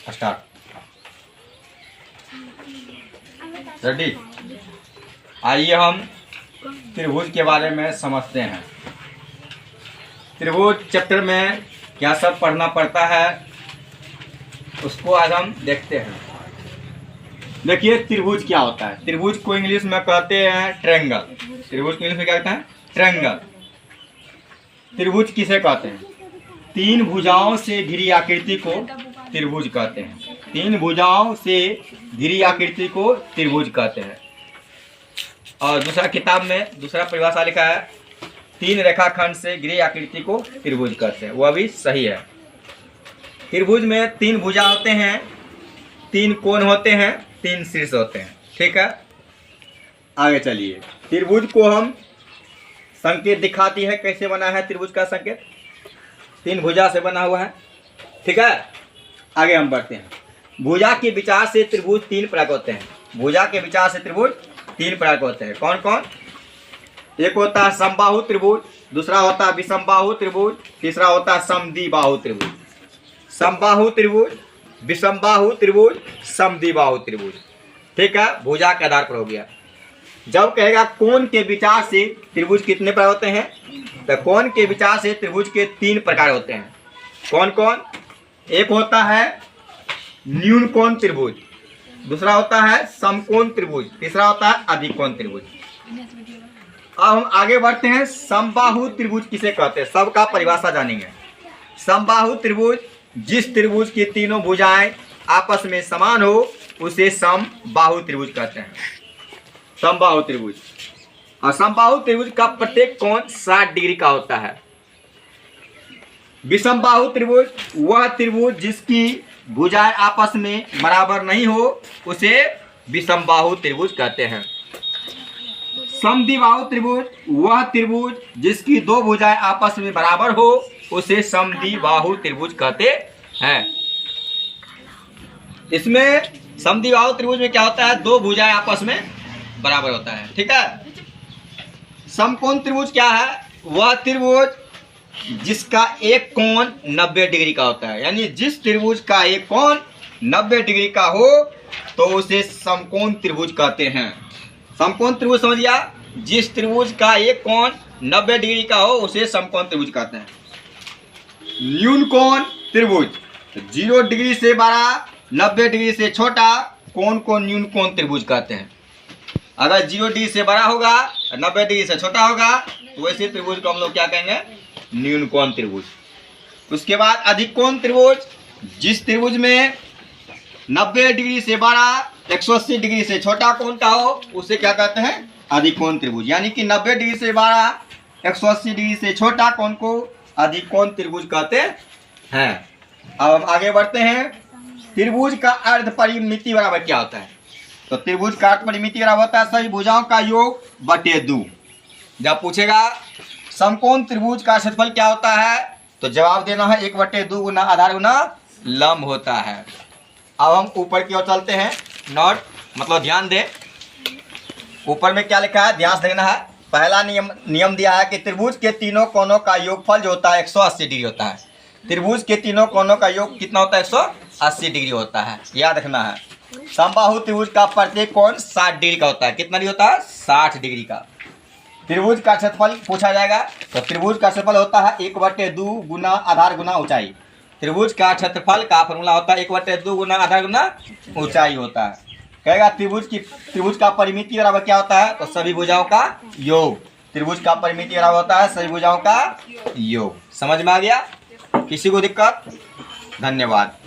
Start. Ready? आइए हम त्रिभुज के बारे में समझते हैं। त्रिभुज चैप्टर में क्या सब पढ़ना पड़ता है उसको आज हम देखते हैं। देखिए त्रिभुज क्या होता है। त्रिभुज को इंग्लिश में कहते हैं ट्रायंगल। त्रिभुज को इंग्लिश में क्या कहते हैं? ट्रायंगल। त्रिभुज किसे कहते हैं? तीन भुजाओं से घिरी आकृति को त्रिभुज कहते हैं। तीन भुजाओं से घिरी आकृति को त्रिभुज कहते हैं। और दूसरा किताब में दूसरा परिभाषा लिखा है, तीन रेखाखंड से घिरी आकृति को त्रिभुज कहते हैं। वह भी सही है। त्रिभुज में तीन भुजा होते हैं, तीन कोण होते हैं, तीन शीर्ष होते हैं। ठीक है, आगे चलिए। त्रिभुज को हम संकेत दिखाती है, कैसे बना है त्रिभुज का संकेत? तीन भुजा से बना हुआ है। ठीक है, आगे हम बढ़ते हैं। भुजा के विचार से त्रिभुज तीन प्रकार के होते हैं। भुजा के विचार से त्रिभुज तीन प्रकार के होते हैं। कौन कौन? एक होता है समबाहु त्रिभुज, दूसरा होता है विषमबाहु त्रिभुज, तीसरा होता है समद्विबाहु त्रिभुज। समबाहु त्रिभुज, विषमबाहु त्रिभुज, समद्विबाहु त्रिभुज। ठीक है, भुजा के आधार पर हो गया। जब कहेगा कोण के विचार से त्रिभुज कितने प्रकार होते हैं, तो कोण के विचार से त्रिभुज के तीन प्रकार होते हैं। कौन कौन? एक होता है न्यून कोण त्रिभुज, दूसरा होता है समकोण त्रिभुज, तीसरा होता है अधिकोण त्रिभुज। अब हम आगे बढ़ते हैं। समबाहु त्रिभुज किसे कहते हैं, सबका परिभाषा जानेंगे। समबाहु त्रिभुज, जिस त्रिभुज की तीनों भुजाएं आपस में समान हो उसे समबाहु त्रिभुज कहते हैं। समबाहु त्रिभुज। और समबाहु त्रिभुज का प्रत्येक कोण 60 डिग्री का होता है। विषमबाहु त्रिभुज, वह त्रिभुज जिसकी भुजाएं आपस में बराबर नहीं हो उसे विषमबाहु त्रिभुज कहते हैं। समद्विबाहु त्रिभुज, वह त्रिभुज जिसकी दो भुजाएं आपस में बराबर हो उसे समद्विबाहु त्रिभुज कहते हैं। इसमें समद्विबाहु त्रिभुज में क्या होता है? दो भुजाएं आपस में बराबर होता है। ठीक है। समकोण त्रिभुज क्या है? वह त्रिभुज जिसका एक कोण 90 डिग्री का होता है। यानी जिस त्रिभुज का एक कोण 90 डिग्री का हो तो उसे समकोण त्रिभुज कहते हैं। समकोण त्रिभुज समझ गया? जिस त्रिभुज का एक कोण 90 डिग्री का हो उसे समकोण त्रिभुज कहते हैं। न्यून कोण त्रिभुज, 0 डिग्री से बड़ा, 90 डिग्री से छोटा कोण को न्यून कोण त्रिभुज कहते हैं। अगर 0 डिग्री से बड़ा होगा, 90 डिग्री से छोटा होगा तो वैसे त्रिभुज को हम लोग क्या कहेंगे? न्यून कोण त्रिभुज। उसके बाद अधिकोण त्रिभुज, जिस त्रिभुज में 90 डिग्री से बड़ा, 180 डिग्री से छोटा कोण का हो उसे क्या कहते हैं? अधिकोण त्रिभुज। यानी कि 90 डिग्री से बड़ा, 180 डिग्री से छोटा कोण को अधिकोण त्रिभुज कहते हैं। अब हम आगे बढ़ते हैं। त्रिभुज का अर्ध परिमिति बराबर क्या होता है? तो त्रिभुज का अर्ध परिमिति बराबर होता है सभी भुजाओं का योग बटे 2। जब पूछेगा समकोण त्रिभुज का क्षेत्रफल क्या होता है तो जवाब देना है 1/2 गुना आधार गुना लंब होता है। अब हम ऊपर की ओर चलते हैं। नोट मतलब ध्यान दें, ऊपर में क्या लिखा है ध्यान से देखना है। पहला नियम दिया है कि त्रिभुज के तीनों कोणों का योगफल जो होता है 180 डिग्री होता है। त्रिभुज के तीनों कोणों का योग कितना होता है? 180 डिग्री होता है, याद रखना है। समबाहु त्रिभुज का प्रत्येक कोण 60 डिग्री का होता है। कितना डिग्री होता है? 60 डिग्री का। त्रिभुज का क्षेत्रफल पूछा जाएगा तो त्रिभुज का क्षेत्रफल होता है 1/2 गुना आधार गुना ऊंचाई। त्रिभुज का क्षेत्रफल का फॉर्मूला होता है 1/2 गुना आधार गुना ऊंचाई होता है। कहेगा त्रिभुज का परिमिति बराबर क्या होता है? तो सभी भुजाओं का योग। त्रिभुज का परिमिति बराबर होता है सभी भुजाओं का योग। समझ में आ गया? किसी को दिक्कत? धन्यवाद।